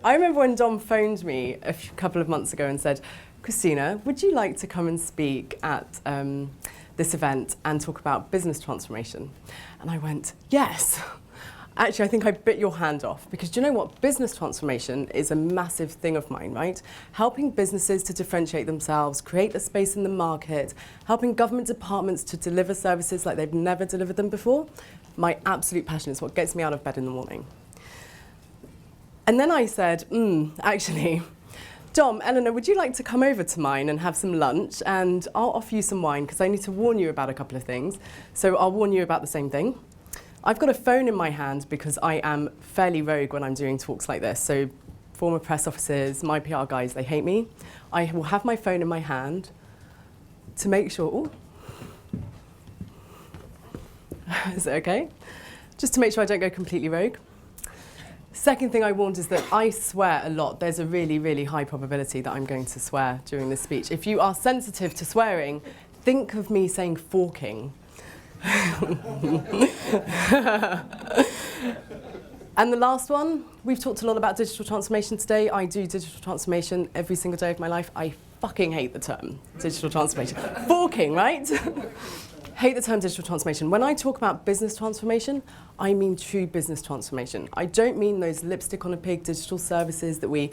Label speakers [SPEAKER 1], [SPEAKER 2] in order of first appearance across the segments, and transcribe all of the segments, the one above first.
[SPEAKER 1] I remember when Dom phoned me a couple of months ago and said, Christina, would you like to come and speak at this event and talk about business transformation? And I went, yes. Actually, I think I bit your hand off because do you know what? Business transformation is a massive thing of mine, right? Helping businesses to differentiate themselves, create a space in the market, helping government departments to deliver services like they've never delivered them before. My absolute passion is what gets me out of bed in the morning. And then I said, actually, Dom, Eleanor, would you like to come over to mine and have some lunch? And I'll offer you some wine because I need to warn you about a couple of things. So I'll warn you about the same thing. I've got a phone in my hand because I am fairly rogue when I'm doing talks like this. So former press officers, my PR guys, they hate me. I will have my phone in my hand to make sure, is it okay? Just to make sure I don't go completely rogue. Second thing I warned is that I swear a lot. There's a really, really high probability that I'm going to swear during this speech. If you are sensitive to swearing, think of me saying forking. And the last one, we've talked a lot about digital transformation today. I do digital transformation every single day of my life. I fucking hate the term digital transformation. Forking, right? Hate the term digital transformation. When I talk about business transformation, I mean true business transformation. I don't mean those lipstick on a pig digital services that we,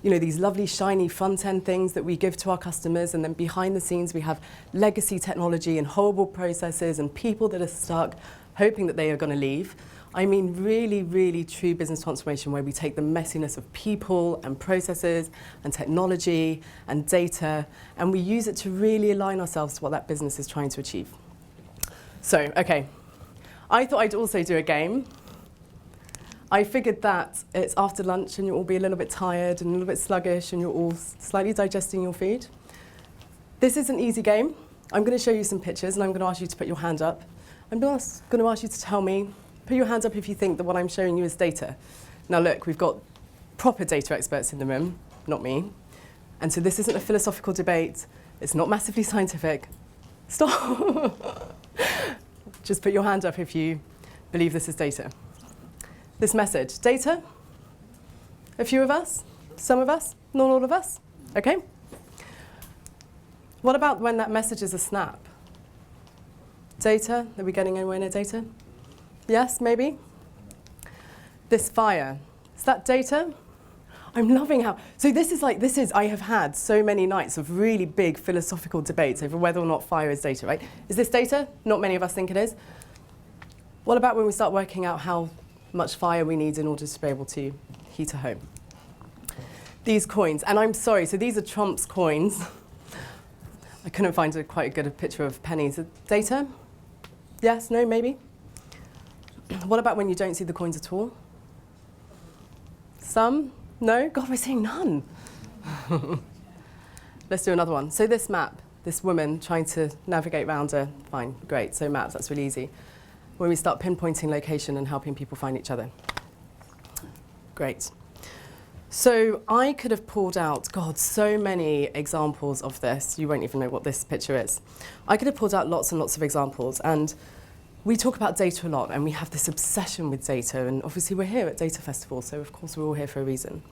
[SPEAKER 1] these lovely shiny front end things that we give to our customers, and then behind the scenes we have legacy technology and horrible processes and people that are stuck hoping that they are going to leave. I mean really, really true business transformation where we take the messiness of people and processes and technology and data and we use it to really align ourselves to what that business is trying to achieve. So, okay, I thought I'd also do a game. I figured that it's after lunch and you'll all be a little bit tired and a little bit sluggish and you're all slightly digesting your food. This is an easy game. I'm going to show you some pictures and I'm going to ask you to put your hand up. I'm going to ask you to tell me, put your hands up if you think that what I'm showing you is data. Now look, we've got proper data experts in the room, not me. And so this isn't a philosophical debate. It's not massively scientific. Stop. Just put your hand up if you believe this is data. This message, data? A few of us? Some of us? Not all of us? Okay. What about when that message is a snap? Data? Are we getting anywhere near data? Yes, maybe? This fire, is that data? I'm loving how, so I have had so many nights of really big philosophical debates over whether or not fire is data, right? Is this data? Not many of us think it is. What about when we start working out how much fire we need in order to be able to heat a home? These coins, and I'm sorry, so these are Trump's coins. I couldn't find quite a good picture of pennies. Data? Yes, no, maybe? What about when you don't see the coins at all? Some? No? God, we're seeing none. Let's do another one. So this map, this woman trying to navigate around fine, great, so maps, that's really easy. When we start pinpointing location and helping people find each other. Great. So I could have pulled out, God, so many examples of this. You won't even know what this picture is. I could have pulled out lots and lots of examples. And we talk about data a lot, and we have this obsession with data. And obviously, we're here at Data Festival, so of course, we're all here for a reason.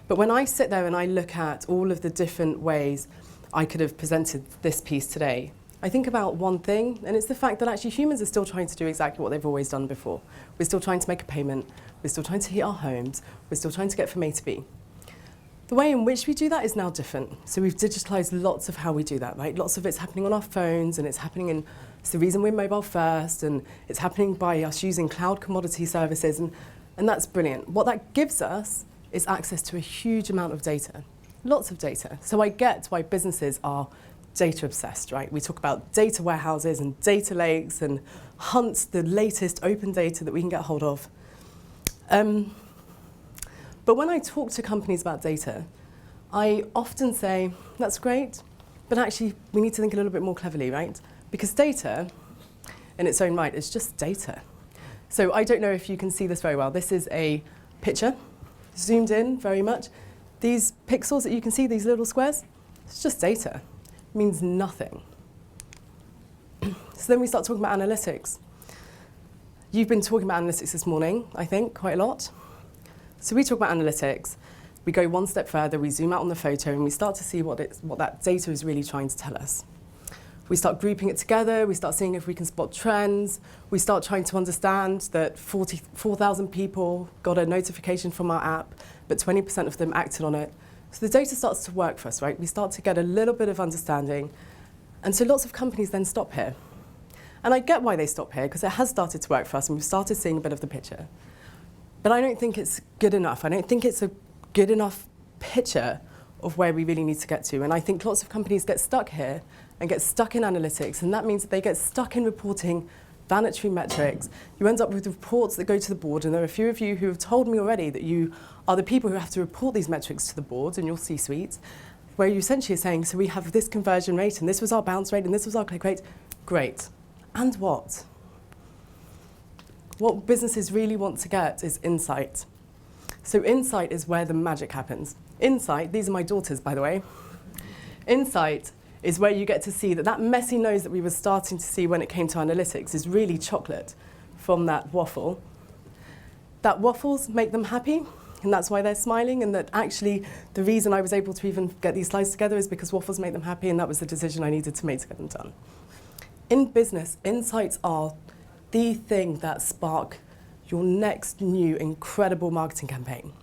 [SPEAKER 1] But when I sit there and I look at all of the different ways I could have presented this piece today, I think about one thing, and it's the fact that actually humans are still trying to do exactly what they've always done before. We're still trying to make a payment. We're still trying to heat our homes. We're still trying to get from A to B. The way in which we do that is now different. So we've digitalized lots of how we do that, right? Lots of it's happening on our phones, and it's the reason we're mobile first, and it's happening by us using cloud commodity services, and that's brilliant. What that gives us is access to a huge amount of data, lots of data. So I get why businesses are data obsessed, right? We talk about data warehouses and data lakes and hunt the latest open data that we can get hold of. But when I talk to companies about data, I often say, that's great, but actually we need to think a little bit more cleverly, right? Because data, in its own right, is just data. So I don't know if you can see this very well. This is a picture, zoomed in very much. These pixels that you can see, these little squares, it's just data. It means nothing. So then we start talking about analytics. You've been talking about analytics this morning, I think, quite a lot. So we talk about analytics. we go one step further, we zoom out on the photo, and we start to see what that data is really trying to tell us. We start grouping it together, we start seeing if we can spot trends, we start trying to understand that 4,000 people got a notification from our app, but 20% of them acted on it. So the data starts to work for us, right? We start to get a little bit of understanding. And so lots of companies then stop here. And I get why they stop here, because it has started to work for us and we've started seeing a bit of the picture. But I don't think it's good enough. I don't think it's a good enough picture of where we really need to get to. And I think lots of companies get stuck here and get stuck in analytics, and that means that they get stuck in reporting vanity metrics. You end up with reports that go to the board, and there are a few of you who have told me already that you are the people who have to report these metrics to the board in your C-suites, where you essentially are saying, so we have this conversion rate, and this was our bounce rate, and this was our click rate. Great. And what? What businesses really want to get is insight. So insight is where the magic happens. Insight, these are my daughters, by the way. Insight is where you get to see that messy nose that we were starting to see when it came to analytics is really chocolate from that waffle. That waffles make them happy, and that's why they're smiling, and that actually the reason I was able to even get these slides together is because waffles make them happy, and that was the decision I needed to make to get them done. In business, insights are the thing that spark your next new incredible marketing campaign.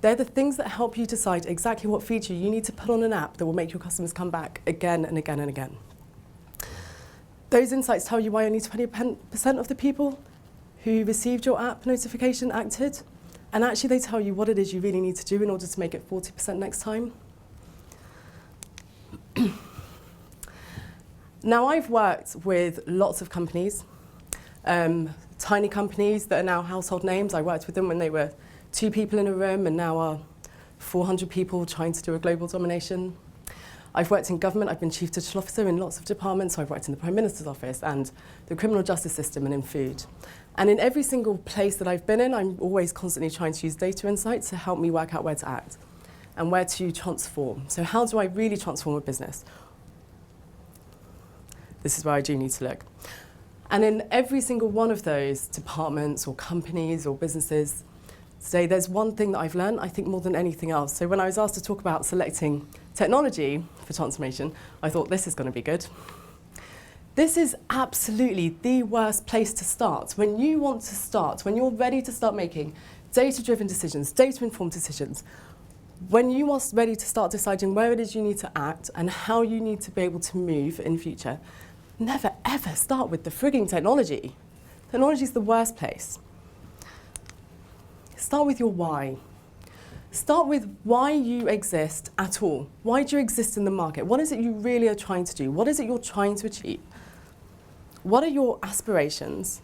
[SPEAKER 1] They're the things that help you decide exactly what feature you need to put on an app that will make your customers come back again and again and again. Those insights tell you why only 20% of the people who received your app notification acted, and actually they tell you what it is you really need to do in order to make it 40% next time. Now, I've worked with lots of companies, tiny companies that are now household names. I worked with them when they were 2 people in a room and now are 400 people trying to do a global domination. I've worked in government. I've been Chief Digital Officer in lots of departments. So I've worked in the Prime Minister's office and the criminal justice system and in food. And in every single place that I've been in, I'm always constantly trying to use data insights to help me work out where to act and where to transform. So how do I really transform a business? This is where I do need to look. And in every single one of those departments or companies or businesses, today there's one thing that I've learned, I think more than anything else. So when I was asked to talk about selecting technology for transformation, I thought this is going to be good. This is absolutely the worst place to start. When you want to start, when you're ready to start making data-driven decisions, data-informed decisions, when you are ready to start deciding where it is you need to act and how you need to be able to move in future, never ever start with the frigging technology. Technology is the worst place. Start with your why. Start with why you exist at all. Why do you exist in the market? What is it you really are trying to do? What is it you're trying to achieve? What are your aspirations?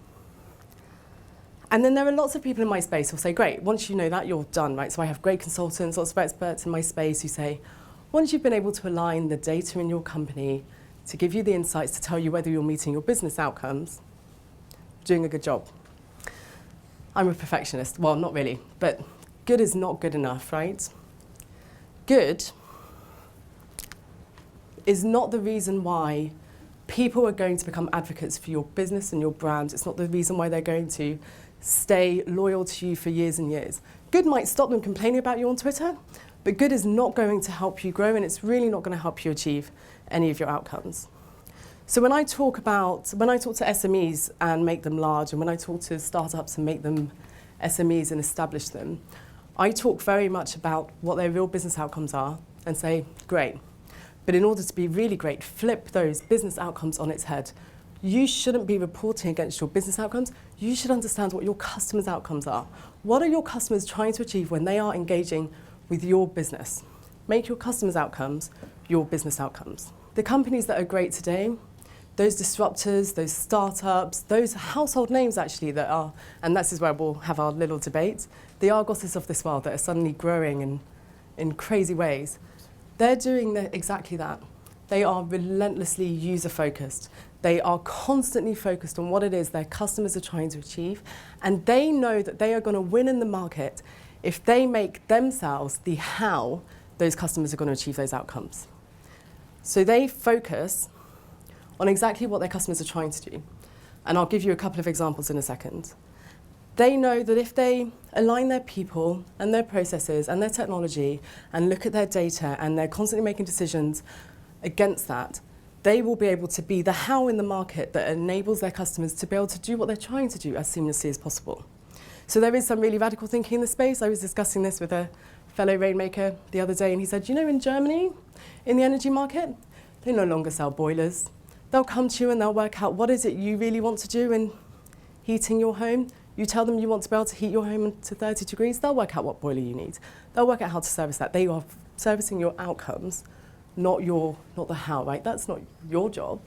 [SPEAKER 1] And then there are lots of people in my space who'll say, great, once you know that, you're done, right? So I have great consultants, lots of experts in my space who say, once you've been able to align the data in your company to give you the insights to tell you whether you're meeting your business outcomes, you're doing a good job. I'm a perfectionist. Well, not really, but good is not good enough, right? Good is not the reason why people are going to become advocates for your business and your brand. It's not the reason why they're going to stay loyal to you for years and years. Good might stop them complaining about you on Twitter, but good is not going to help you grow, and it's really not going to help you achieve any of your outcomes. So when I talk to SMEs and make them large, and when I talk to startups and make them SMEs and establish them, I talk very much about what their real business outcomes are and say, great. But in order to be really great, flip those business outcomes on its head. You shouldn't be reporting against your business outcomes. You should understand what your customers' outcomes are. What are your customers trying to achieve when they are engaging with your business? Make your customers' outcomes your business outcomes. The companies that are great today, those disruptors, those startups, those household names actually that are, and this is where we'll have our little debate, the Argoses of this world that are suddenly growing in crazy ways, they're doing exactly that. They are relentlessly user-focused. They are constantly focused on what it is their customers are trying to achieve, and they know that they are going to win in the market if they make themselves the how those customers are going to achieve those outcomes. So they focus on exactly what their customers are trying to do. And I'll give you a couple of examples in a second. They know that if they align their people and their processes and their technology and look at their data, and they're constantly making decisions against that, they will be able to be the how in the market that enables their customers to be able to do what they're trying to do as seamlessly as possible. So there is some really radical thinking in the space. I was discussing this with a fellow rainmaker the other day, and he said, you know, in Germany, in the energy market, they no longer sell boilers. They'll come to you and they'll work out what is it you really want to do in heating your home. You tell them you want to be able to heat your home to 30 degrees, they'll work out what boiler you need. They'll work out how to service that. They are servicing your outcomes, not the how, right? That's not your job.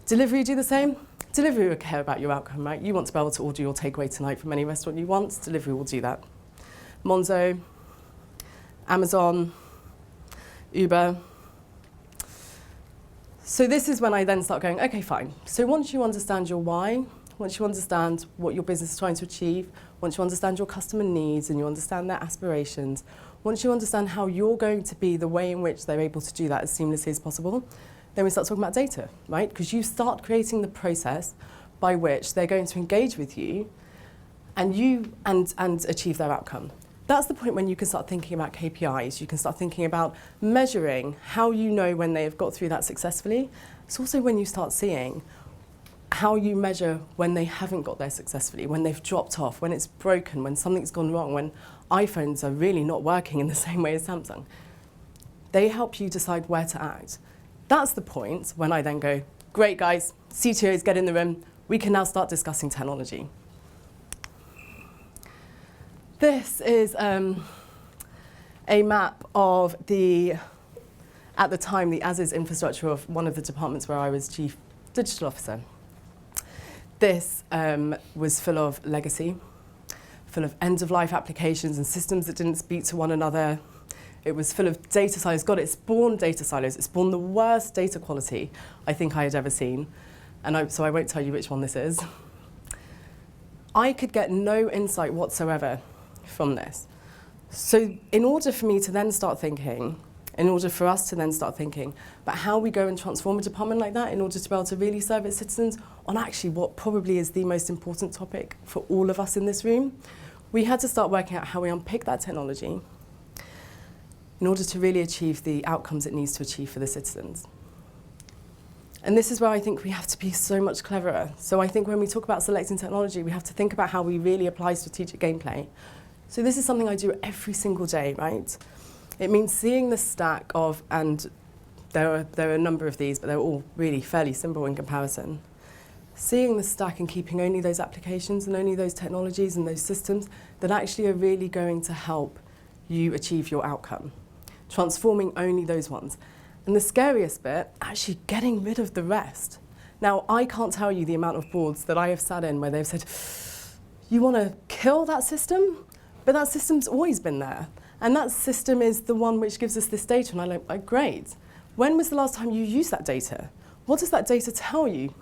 [SPEAKER 1] Delivery do the same. Delivery will care about your outcome, right? You want to be able to order your takeaway tonight from any restaurant you want, delivery will do that. Monzo, Amazon, Uber. So this is when I then start going, okay, fine. So once you understand your why, once you understand what your business is trying to achieve, once you understand your customer needs and you understand their aspirations, once you understand how you're going to be the way in which they're able to do that as seamlessly as possible, then we start talking about data, right? Because you start creating the process by which they're going to engage with you and achieve their outcome. That's the point when you can start thinking about KPIs. You can start thinking about measuring how you know when they have got through that successfully. It's also when you start seeing how you measure when they haven't got there successfully, when they've dropped off, when it's broken, when something's gone wrong, when iPhones are really not working in the same way as Samsung. They help you decide where to act. That's the point when I then go, great guys, CTOs, get in the room. We can now start discussing technology. This is a map of at the time, the Aziz infrastructure of one of the departments where I was chief digital officer. This was full of legacy, full of end-of-life applications and systems that didn't speak to one another. It was full of data silos. God, it spawned data silos. It spawned the worst data quality I think I had ever seen. So I won't tell you which one this is. I could get no insight whatsoever from this. So in order for me to then start thinking, in order for us to then start thinking about how we go and transform a department like that in order to be able to really serve its citizens on actually what probably is the most important topic for all of us in this room, we had to start working out how we unpick that technology in order to really achieve the outcomes it needs to achieve for the citizens. And this is where I think we have to be so much cleverer. So I think when we talk about selecting technology, we have to think about how we really apply strategic gameplay. So this is something I do every single day, right? It means seeing the stack of, and there are a number of these, but they're all really fairly simple in comparison. Seeing the stack and keeping only those applications and only those technologies and those systems that actually are really going to help you achieve your outcome. Transforming only those ones. And the scariest bit, actually getting rid of the rest. Now, I can't tell you the amount of boards that I have sat in where they've said, you want to kill that system? But that system's always been there. And that system is the one which gives us this data. And I'm like, great. When was the last time you used that data? What does that data tell you?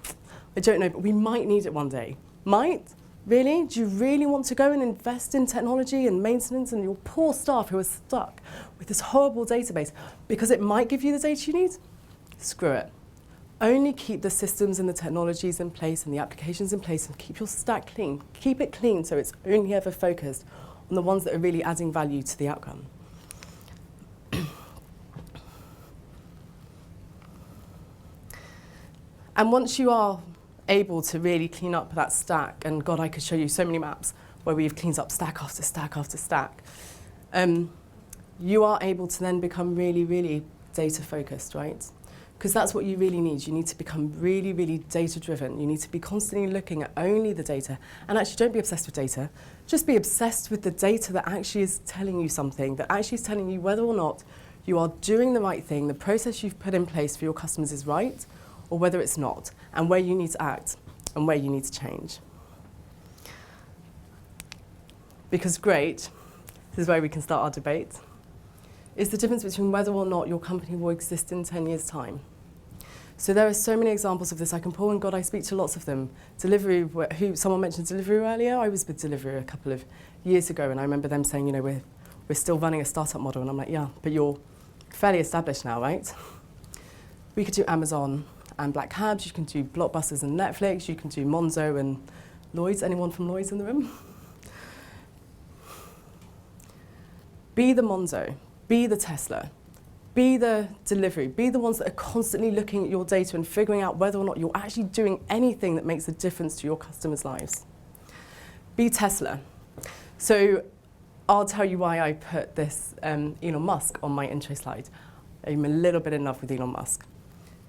[SPEAKER 1] I don't know, but we might need it one day. Might? Really? Do you really want to go and invest in technology and maintenance and your poor staff who are stuck with this horrible database because it might give you the data you need? Screw it. Only keep the systems and the technologies in place and the applications in place and keep your stack clean. Keep it clean so it's only ever focused on the ones that are really adding value to the outcome. And once you are able to really clean up that stack, and God, I could show you so many maps where we've cleaned up stack after stack after stack, you are able to then become really, really data focused, right? Because that's what you really need. You need to become really, really data driven. You need to be constantly looking at only the data. And actually, don't be obsessed with data. Just be obsessed with the data that actually is telling you something, that actually is telling you whether or not you are doing the right thing, the process you've put in place for your customers is right, or whether it's not, and where you need to act, and where you need to change. Because great, this is where we can start our debate, is the difference between whether or not your company will exist in 10 years' time. So there are so many examples of this I can pull, and God, I speak to lots of them. Deliveroo, someone mentioned Deliveroo earlier. I was with Deliveroo a couple of years ago, and I remember them saying, you know, we're still running a startup model, and I'm like, yeah, but you're fairly established now, right? We could do Amazon and Black Cabs, you can do Blockbusters and Netflix, you can do Monzo and Lloyds. Anyone from Lloyds in the room? Be the Monzo, be the Tesla, be the delivery, be the ones that are constantly looking at your data and figuring out whether or not you're actually doing anything that makes a difference to your customers' lives. Be Tesla. So I'll tell you why I put this Elon Musk on my intro slide. I'm a little bit in love with Elon Musk.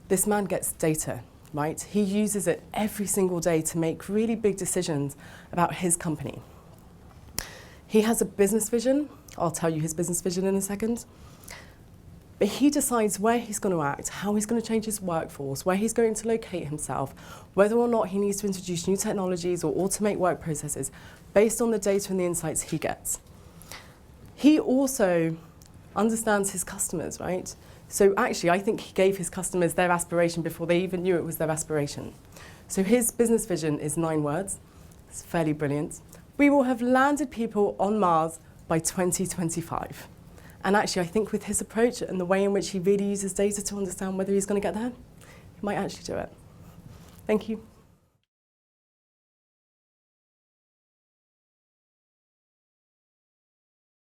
[SPEAKER 1] This man gets data, right? He uses it every single day to make really big decisions about his company. He has a business vision. I'll tell you his business vision in a second. But he decides where he's going to act, how he's going to change his workforce, where he's going to locate himself, whether or not he needs to introduce new technologies or automate work processes based on the data and the insights he gets. He also understands his customers, right? So actually, I think he gave his customers their aspiration before they even knew it was their aspiration. So his business vision is 9 words. It's fairly brilliant. We will have landed people on Mars by 2025. And actually, I think with his approach and the way in which he really uses data to understand whether he's going to get there, he might actually do it. Thank you.